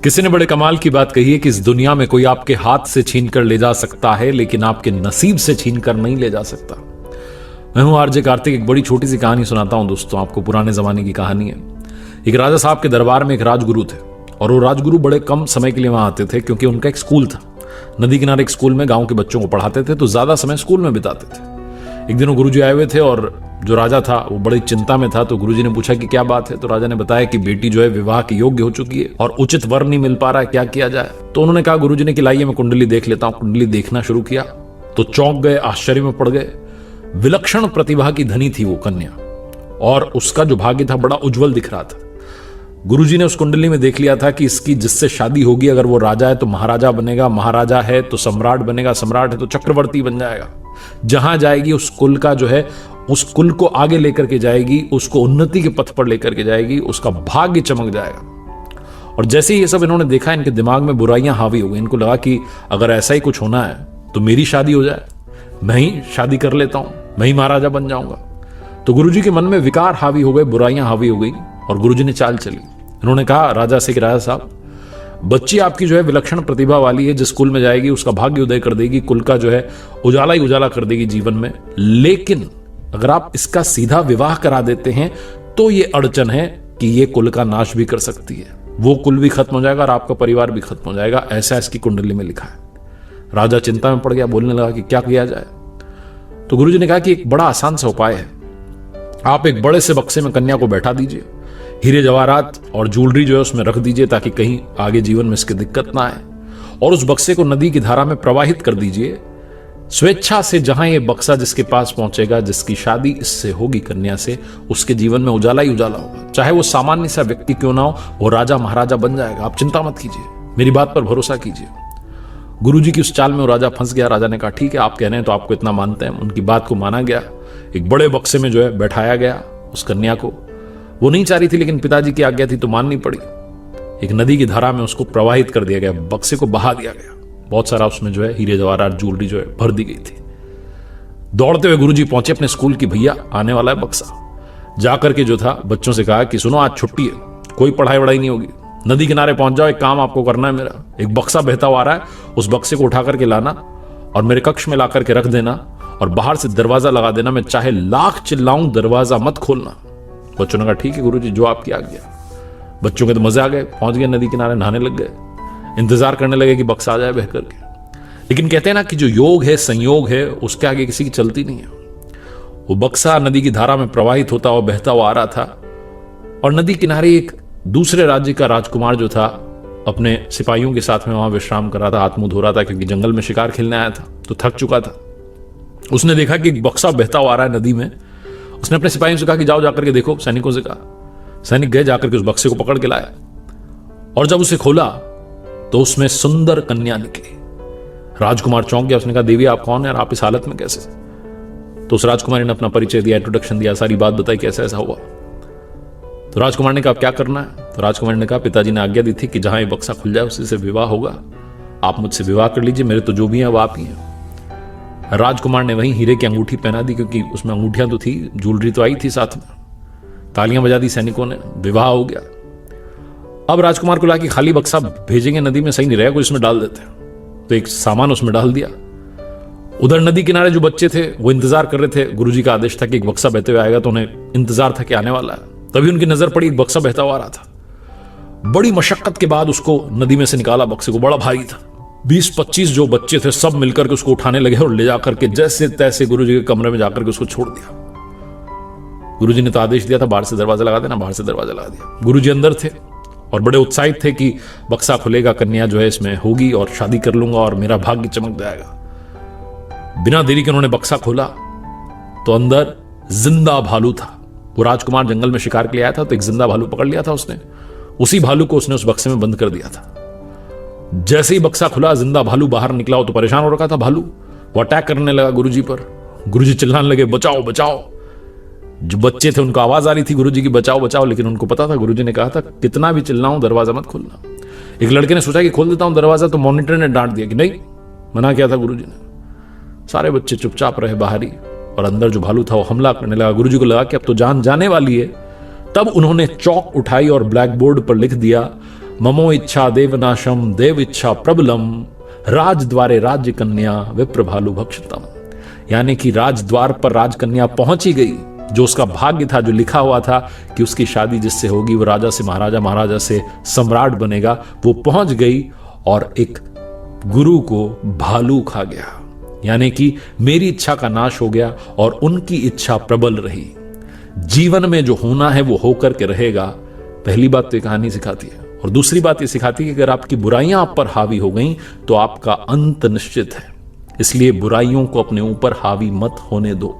किसी ने बड़े कमाल की बात कही है कि इस दुनिया में कोई आपके हाथ से छीन कर ले जा सकता है, लेकिन आपके नसीब से छीन कर नहीं ले जा सकता। मैं हूं आरजे कार्तिक। एक बड़ी छोटी सी कहानी सुनाता हूं दोस्तों आपको। पुराने जमाने की कहानी है। एक राजा साहब के दरबार में एक राजगुरु थे, और वो राजगुरु बड़े कम समय के लिए वहां आते थे, क्योंकि उनका एक स्कूल था। नदी किनारे एक स्कूल में गांव के बच्चों को पढ़ाते थे, तो ज्यादा समय स्कूल में बिताते थे। एक दिन वो गुरुजी आए हुए थे, और जो राजा था वो बड़ी चिंता में था। तो गुरुजी ने पूछा कि क्या बात है। तो राजा ने बताया कि बेटी जो है विवाह के योग्य हो चुकी है और उचित वर नहीं मिल पा रहा है, क्या किया जाए। तो उन्होंने कहा गुरुजी ने कि लाइए मैं कुंडली देख लेता हूं। कुंडली देखना शुरू किया तो चौंक गए, आश्चर्य में पड़ गए। विलक्षण प्रतिभा की धनी थी वो कन्या, और उसका जो भाग्य था बड़ा उज्जवल दिख रहा था। गुरुजी ने उस कुंडली में देख लिया था कि इसकी जिससे शादी होगी, अगर वो राजा है तो महाराजा बनेगा, महाराजा है तो सम्राट बनेगा, सम्राट है तो चक्रवर्ती बन जाएगा। जहां जाएगी उस कुल का जो है, उस कुल को आगे लेकर के जाएगी, उसको उन्नति के पथ पर लेकर के जाएगी, उसका भाग्य चमक जाएगा। और जैसे ही ये सब इन्होंने देखा, इनके दिमाग में बुराइयां हावी हो गई। इनको लगा कि अगर ऐसा ही कुछ होना है तो मेरी शादी हो जाए, मैं ही शादी कर लेता हूं, मैं ही महाराजा बन जाऊंगा। तो गुरुजी के मन में विकार हावी हो गए, बुराइयां हावी हो गई, और गुरुजी ने चाल चली। इन्होंने कहा राजा से कि राजा साहब, बच्ची आपकी जो है विलक्षण प्रतिभा वाली है, जिस कुल में जाएगी उसका भाग्य उदय कर देगी, कुल का जो है उजाला ही उजाला कर देगी जीवन में। लेकिन अगर आप इसका सीधा विवाह करा देते हैं तो ये अड़चन है कि ये कुल का नाश भी कर सकती है। वो कुल भी खत्म हो जाएगा और आपका परिवार भी खत्म हो जाएगा, ऐसा इसकी कुंडली में लिखा है। राजा चिंता में पड़ गया, बोलने लगा कि क्या किया जाए। तो गुरुजी ने कहा कि एक बड़ा आसान सा उपाय है। आप एक बड़े से बक्से में कन्या को बैठा दीजिए, हीरे जवाहरात और ज्वेलरी जो है उसमें रख दीजिए, ताकि कहीं आगे जीवन में इसकी दिक्कत ना आए, और उस बक्से को नदी की धारा में प्रवाहित कर दीजिए। स्वेच्छा से जहां ये बक्सा जिसके पास पहुंचेगा, जिसकी शादी इससे होगी कन्या से, उसके जीवन में उजाला ही उजाला होगा। चाहे वो सामान्य सा व्यक्ति क्यों ना हो, वो राजा महाराजा बन जाएगा। आप चिंता मत कीजिए, मेरी बात पर भरोसा कीजिए। गुरुजी की उस चाल में वो राजा फंस गया। राजा ने कहा ठीक है, आप कह रहे हैं तो आपको इतना मानते हैं। उनकी बात को माना गया। एक बड़े बक्से में जो है बैठाया गया उस कन्या को। वो नहीं चाह रही थी, लेकिन पिताजी की आज्ञा थी तो माननी पड़ी। एक नदी की धारा में उसको प्रवाहित कर दिया गया, बक्से को बहा दिया गया। बहुत सारा उसमें जो है हीरे जवाहरात ज्वेलरी जो है भर दी गई थी। दौड़ते हुए गुरुजी पहुंचे अपने स्कूल की, भैया आने वाला है बक्सा। जाकर के जो था बच्चों से कहा कि सुनो, आज छुट्टी है, कोई पढ़ाई वढ़ाई नहीं होगी, नदी किनारे पहुंच जाओ, एक काम आपको करना है मेरा। एक बक्सा बहता हुआ आ रहा है, उस बक्से को उठा करके लाना और मेरे कक्ष में ला करके रख देना, और बाहर से दरवाजा लगा देना। मैं चाहे लाख चिल्लाऊं, दरवाजा मत खोलना। बच्चों ने कहा ठीक है गुरुजी, जो आपकी आज्ञा। बच्चों के तो मजे आ गए, पहुंच गए नदी किनारे, नहाने लग गए, इंतजार करने लगे कि बक्सा आ जाए बह करके। लेकिन कहते हैं ना कि जो योग है, संयोग है, उसके आगे किसी की चलती नहीं है। वो बक्सा नदी की धारा में प्रवाहित होता हुआ बहता हुआ आ रहा था, और नदी किनारे एक दूसरे राज्य का राजकुमार जो था अपने सिपाहियों के साथ में वहां विश्राम कर रहा था, हाथ मुंह धो रहा था, क्योंकि जंगल में शिकार खेलने आया था तो थक चुका था। उसने देखा कि एक बक्सा बहता हुआ आ रहा है नदी में। उसने अपने सिपाहियों से कहा कि जाओ जाकर के देखो। सैनिकों से कहा। सैनिक गए, जाकर के उस बक्से को पकड़ के लाया, और जब उसे खोला तो उसमें सुंदर कन्या निकली। राजकुमार चौंक गया। उसने कहा देवी आप कौन है और आप इस हालत में कैसे? तो उस राजकुमारी ने अपना परिचय दिया, इंट्रोडक्शन दिया, सारी बात बताई कैसे ऐसा हुआ। तो राजकुमार ने कहा क्या करना है? तो राजकुमार ने कहा पिताजी ने आज्ञा दी थी कि जहां ये बक्सा खुल जाए उसी से विवाह होगा, आप मुझसे विवाह कर लीजिए, मेरे तो जो भी हैं वो आप ही हैं। राजकुमार ने वहीं हीरे की अंगूठी पहना दी, क्योंकि उसमें अंगूठियां तो थी, ज्वेलरी तो आई थी साथ में। तालियां बजा दी सैनिकों ने, विवाह हो गया। अब राजकुमार को लगा कि खाली बक्सा भेजेंगे नदी में सही नहीं रहेगा, कुछ इसमें डाल देते हैं। तो एक सामान उसमें डाल दिया। उधर नदी किनारे जो बच्चे थे वो इंतजार कर रहे थे। गुरुजी का आदेश था कि एक बक्सा बहते हुए आएगा, तो उन्हें इंतजार था कि आने वाला है। तभी उनकी नजर पड़ी, एक बक्सा बहता हुआ आ रहा था। बड़ी मशक्कत के बाद उसको नदी में से निकाला। बक्से को बड़ा भारी था। 20-25 जो बच्चे थे सब मिलकर के उसको उठाने लगे, और ले जाकर के जैसे तैसे गुरुजी के कमरे में जाकर के उसको छोड़ दिया। गुरुजी ने तो आदेश दिया था बाहर से दरवाजा लगा देना, बाहर से दरवाजा लगा दिया। गुरुजी अंदर थे और बड़े उत्साहित थे कि बक्सा खुलेगा, कन्या जो है इसमें होगी और शादी कर लूंगा और मेरा भाग्य चमक जाएगा। बिना देरी के उन्होंने बक्सा खोला तो अंदर जिंदा भालू था। वो राजकुमार जंगल में शिकार के लिए आया था, तो एक जिंदा भालू पकड़ लिया था उसने। उसी भालू को उसने उस बक्से में बंद कर दिया था। जैसे ही बक्सा खुला, जिंदा भालू बाहर निकला। वो तो परेशान हो रखा था भालू, वो अटैक करने लगा गुरुजी पर। गुरुजी चिल्लाने लगे बचाओ बचाओ। जो बच्चे थे उनको आवाज आ रही थी गुरुजी की बचाओ बचाओ, लेकिन उनको पता था गुरुजी ने कहा था कितना भी चिल्लाऊं दरवाजा मत खोलना। एक लड़के ने सोचा कि खोल देता हूं दरवाजा, तो मॉनिटर ने डांट दिया कि नहीं, मना किया था गुरुजी ने। सारे बच्चे चुपचाप रहे बाहरी, और अंदर जो भालू था वो हमला करने लगा। गुरुजी को लगा कि अब तो जान जाने वाली है। तब उन्होंने चौक उठाई और ब्लैक बोर्ड पर लिख दिया ममो इच्छा देवनाशम देव इच्छा प्रबलम राजद्वारे राज्य कन्या विप्र भालु भक्षतम। यानी कि राजद्वार पर राजकन्या पहुंची गई, जो उसका भाग्य था, जो लिखा हुआ था कि उसकी शादी जिससे होगी वो राजा से महाराजा, महाराजा से सम्राट बनेगा, वो पहुंच गई और एक गुरु को भालू खा गया। यानी कि मेरी इच्छा का नाश हो गया और उनकी इच्छा प्रबल रही। जीवन में जो होना है वो होकर के रहेगा। पहली बात तो ये कहानी सिखाती है, और दूसरी बात ये सिखाती है कि अगर आपकी बुराइयां आप पर हावी हो गई तो आपका अंत निश्चित है। इसलिए बुराइयों को अपने ऊपर हावी मत होने दो।